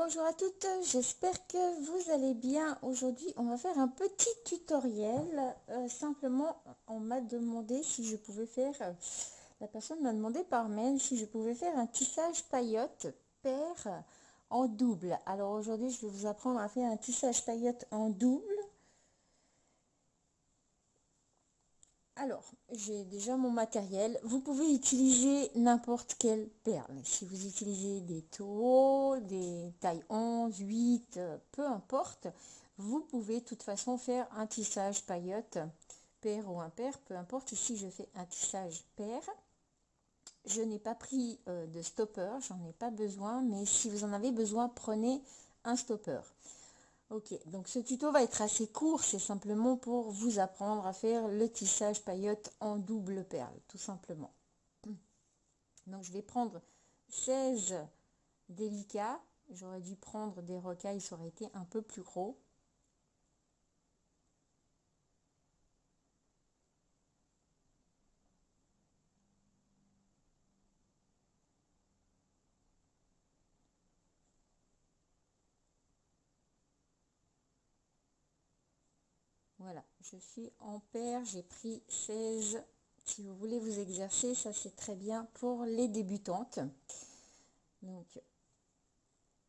Bonjour à toutes, j'espère que vous allez bien. Aujourd'hui, on va faire un petit tutoriel. Simplement, on m'a demandé si je pouvais faire, la personne m'a demandé par mail si je pouvais faire un tissage paillotte paire en double. Alors aujourd'hui, je vais vous apprendre à faire un tissage paillotte en double. Alors, j'ai déjà mon matériel. Vous pouvez utiliser n'importe quelle perle. Si vous utilisez des taureaux, des tailles 11, 8, peu importe, vous pouvez de toute façon faire un tissage paillotte, paire ou impair, peu importe. Ici, je fais un tissage paire. Je n'ai pas pris de stopper, j'en ai pas besoin, mais si vous en avez besoin, prenez un stopper. Ok, donc ce tuto va être assez court, c'est simplement pour vous apprendre à faire le tissage paillotte en double perle, tout simplement. Donc je vais prendre 16 délicats, j'aurais dû prendre des rocailles, ça aurait été un peu plus gros. Voilà, je suis en paire, j'ai pris 16. Si vous voulez vous exercer, ça c'est très bien pour les débutantes. Donc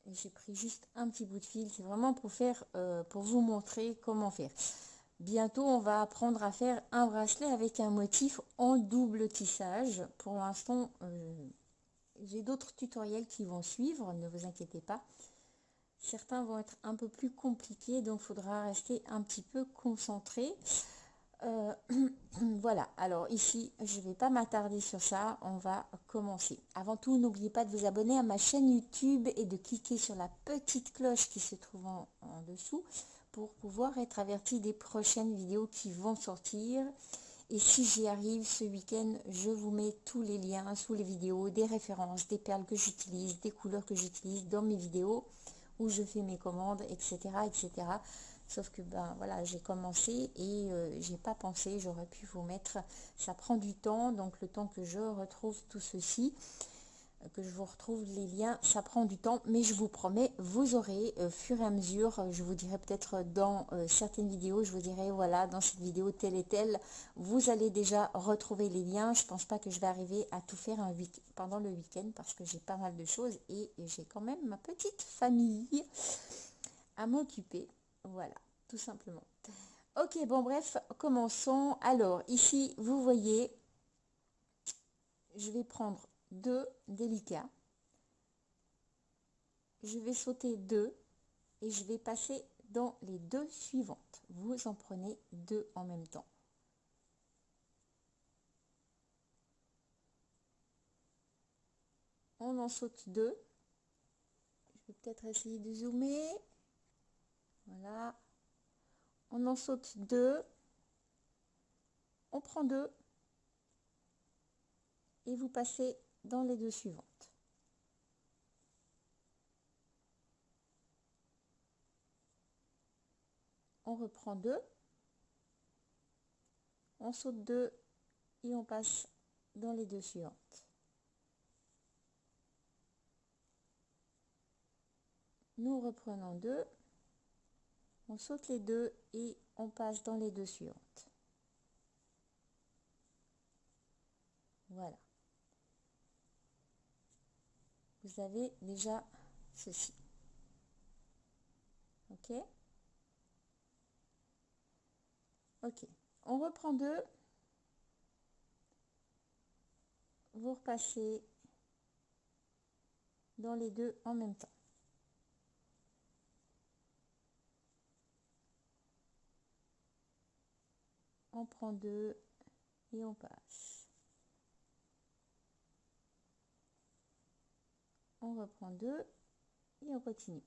j'ai pris juste un petit bout de fil, c'est vraiment pour faire, pour vous montrer comment faire. Bientôt, on va apprendre à faire un bracelet avec un motif en double tissage. Pour l'instant, j'ai d'autres tutoriels qui vont suivre, ne vous inquiétez pas. Certains vont être un peu plus compliqués, donc il faudra rester un petit peu concentré. Voilà, alors ici, je ne vais pas m'attarder sur ça, on va commencer. Avant tout, n'oubliez pas de vous abonner à ma chaîne YouTube et de cliquer sur la petite cloche qui se trouve en dessous pour pouvoir être averti des prochaines vidéos qui vont sortir. Et si j'y arrive ce week-end, je vous mets tous les liens sous les vidéos, des références, des perles que j'utilise, des couleurs que j'utilise dans mes vidéos où je fais mes commandes, etc. etc. Sauf que ben voilà, j'ai commencé et j'ai pas pensé, j'aurais pu vous mettre, ça prend du temps, donc le temps que je retrouve tout ceci, que je vous retrouve les liens, ça prend du temps, mais je vous promets, vous aurez fur et à mesure, je vous dirai peut-être dans certaines vidéos, je vous dirai voilà, dans cette vidéo telle et telle, vous allez déjà retrouver les liens. Je pense pas que je vais arriver à tout faire pendant le week-end parce que j'ai pas mal de choses et j'ai quand même ma petite famille à m'occuper. Voilà, tout simplement. Ok, bon bref, commençons. Alors ici, vous voyez, je vais prendre deux délicats. Je vais sauter deux et je vais passer dans les deux suivantes. Vous en prenez deux en même temps. On en saute deux. Je vais peut-être essayer de zoomer. Voilà. On en saute deux. On prend deux. Et vous passez dans les deux suivantes. On reprend deux. On saute deux et on passe dans les deux suivantes. Nous reprenons deux. On saute les deux et on passe dans les deux suivantes. Voilà. Vous avez déjà ceci. Ok? Ok. On reprend deux. Vous repassez dans les deux en même temps. On prend deux et on passe. On reprend deux et on continue.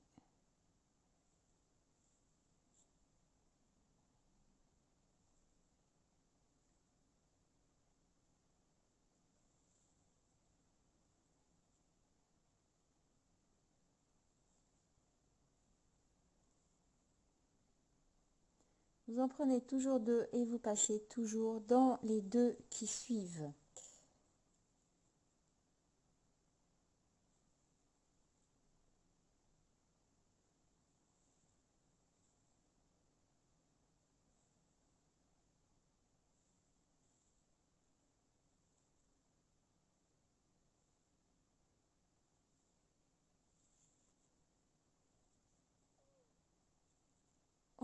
Vous en prenez toujours deux et vous passez toujours dans les deux qui suivent.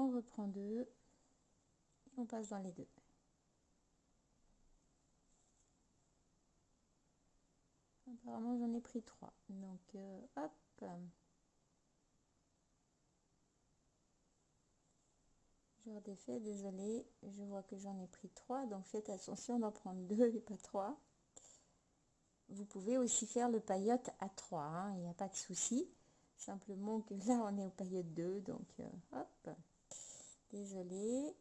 on reprend 2, on passe dans les 2. Apparemment j'en ai pris 3, donc hop. Je redéfais, désolé, je vois que j'en ai pris 3, donc faites attention d'en prendre 2 et pas 3. Vous pouvez aussi faire le paillote à 3, hein, il n'y a pas de souci. Simplement que là on est au paillote 2, donc hop, désolé.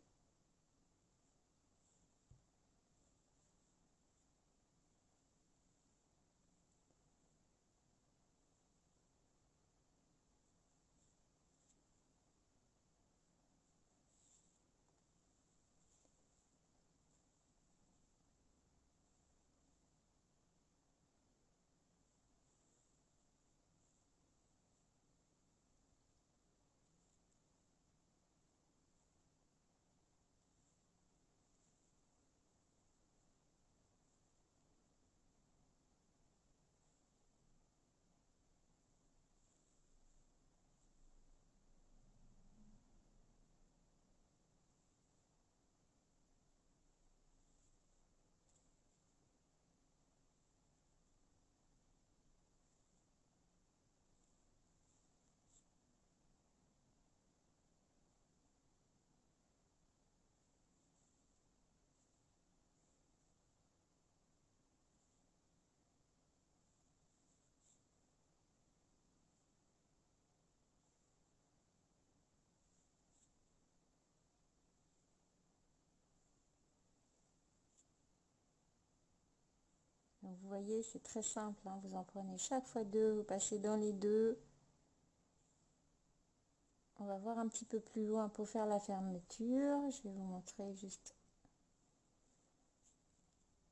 Donc vous voyez, c'est très simple, hein, vous en prenez chaque fois 2, vous passez dans les 2. On va voir un petit peu plus loin pour faire la fermeture. Je vais vous montrer juste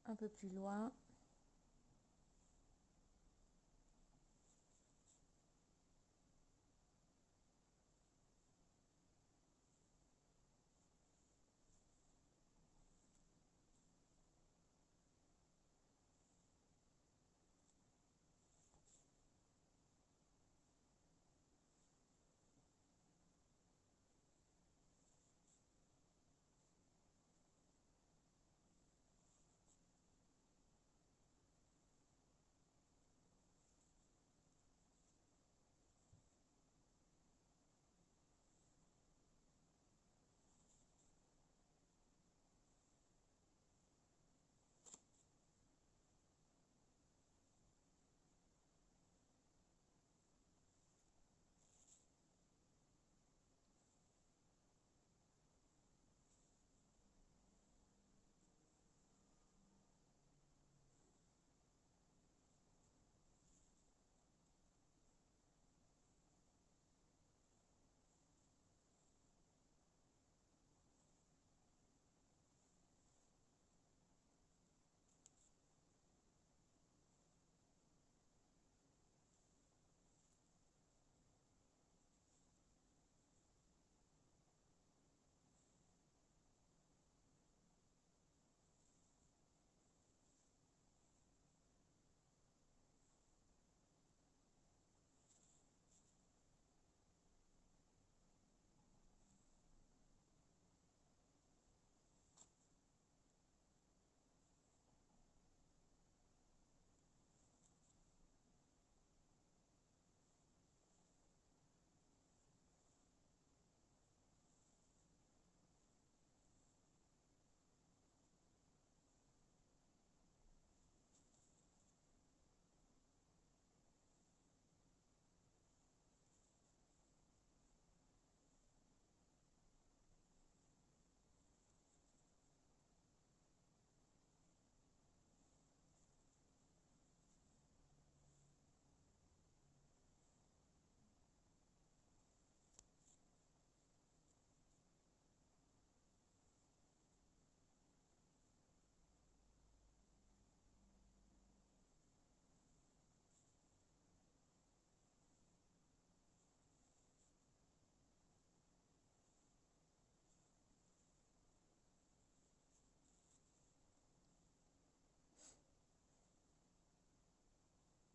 un peu plus loin.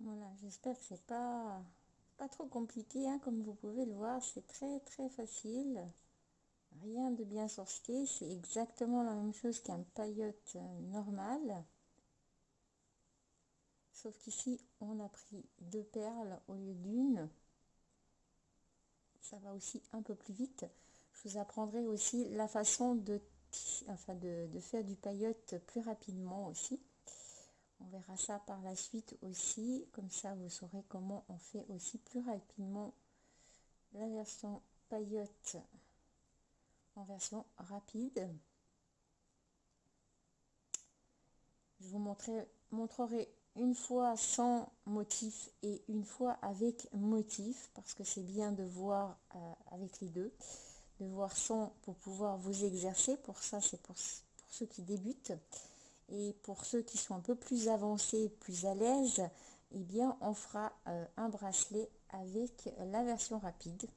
Voilà, j'espère que c'est pas trop compliqué, hein, comme vous pouvez le voir, c'est très très facile. Rien de bien sorcier, c'est exactement la même chose qu'un paillote normal. Sauf qu'ici, on a pris 2 perles au lieu d'une. Ça va aussi un peu plus vite. Je vous apprendrai aussi la façon de faire du paillote plus rapidement aussi. On verra ça par la suite aussi. Comme ça, vous saurez comment on fait aussi plus rapidement la version paillote en version rapide. Je vous montrerai une fois sans motif et une fois avec motif, parce que c'est bien de voir avec les deux, de voir sans pour pouvoir vous exercer. Pour ça, c'est pour ceux qui débutent, et pour ceux qui sont un peu plus avancés, plus à l'aise, eh bien on fera un bracelet avec la version rapide.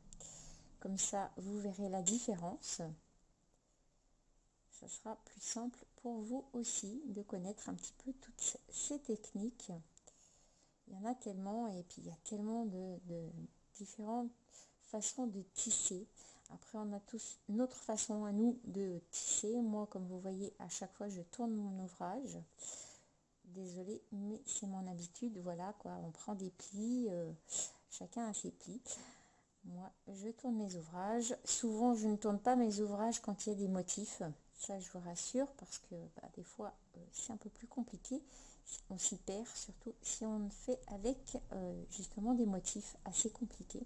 Comme ça, vous verrez la différence. Ça sera plus simple pour vous aussi de connaître un petit peu toutes ces techniques. Il y en a tellement, et puis il y a tellement de différentes façons de tisser. Après, on a tous notre façon à nous de tisser. Moi, comme vous voyez, à chaque fois, je tourne mon ouvrage. Désolée, mais c'est mon habitude. Voilà quoi, on prend des plis, chacun a ses plis. Moi, je tourne mes ouvrages. Souvent, je ne tourne pas mes ouvrages quand il y a des motifs. Ça, je vous rassure, parce que des fois, c'est un peu plus compliqué. On s'y perd, surtout si on fait avec justement des motifs assez compliqués.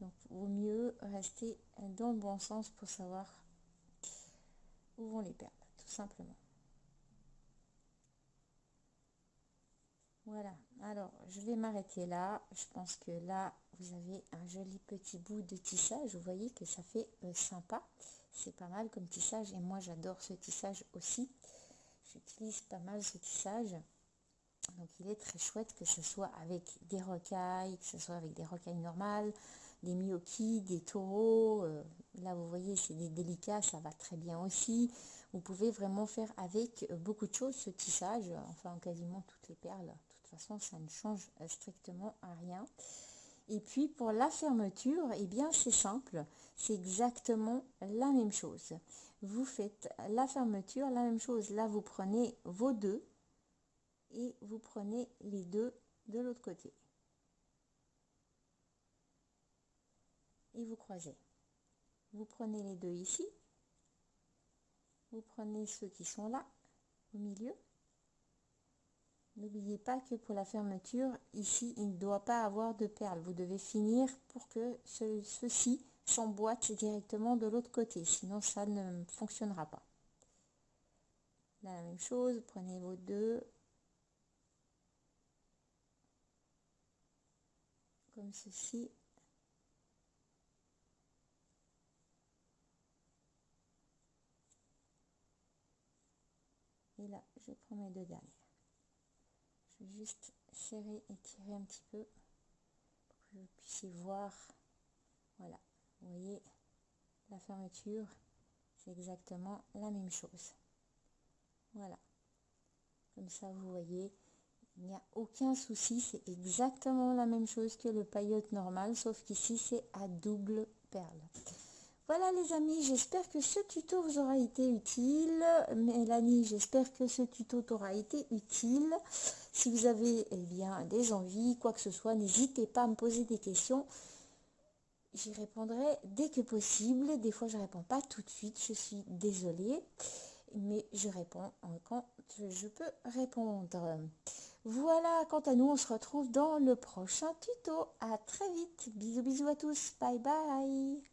Donc, vaut mieux rester dans le bon sens pour savoir où vont les perles, tout simplement. Voilà, alors je vais m'arrêter là. Je pense que là, vous avez un joli petit bout de tissage. Vous voyez que ça fait sympa. C'est pas mal comme tissage, et moi j'adore ce tissage aussi. J'utilise pas mal ce tissage. Donc il est très chouette, que ce soit avec des rocailles, que ce soit avec des rocailles normales, des miyoki, des taureaux. Là vous voyez, c'est des délicats, ça va très bien aussi. Vous pouvez vraiment faire avec beaucoup de choses ce tissage, enfin quasiment toutes les perles. De toute façon, ça ne change strictement à rien. Et puis pour la fermeture, eh bien c'est simple, c'est exactement la même chose. Vous faites la fermeture, la même chose. Là vous prenez vos deux et vous prenez les deux de l'autre côté. Et vous croisez. Vous prenez les deux ici. Vous prenez ceux qui sont là, au milieu. N'oubliez pas que pour la fermeture, ici, il ne doit pas avoir de perles. Vous devez finir pour que ceci s'emboîte directement de l'autre côté. Sinon, ça ne fonctionnera pas. Là, la même chose. Prenez vos deux. Comme ceci. Et là, je prends mes deux dernières. Je vais juste serrer et tirer un petit peu pour que vous puissiez voir. Voilà, vous voyez, la fermeture, c'est exactement la même chose. Voilà, comme ça vous voyez, il n'y a aucun souci, c'est exactement la même chose que le paillote normal, sauf qu'ici c'est à double perle. Voilà les amis, j'espère que ce tuto vous aura été utile. Mélanie, j'espère que ce tuto t'aura été utile. Si vous avez bien des envies, quoi que ce soit, n'hésitez pas à me poser des questions. J'y répondrai dès que possible. Des fois, je ne réponds pas tout de suite, je suis désolée. Mais je réponds quand je peux répondre. Voilà, quant à nous, on se retrouve dans le prochain tuto. À très vite. Bisous, bisous à tous. Bye bye.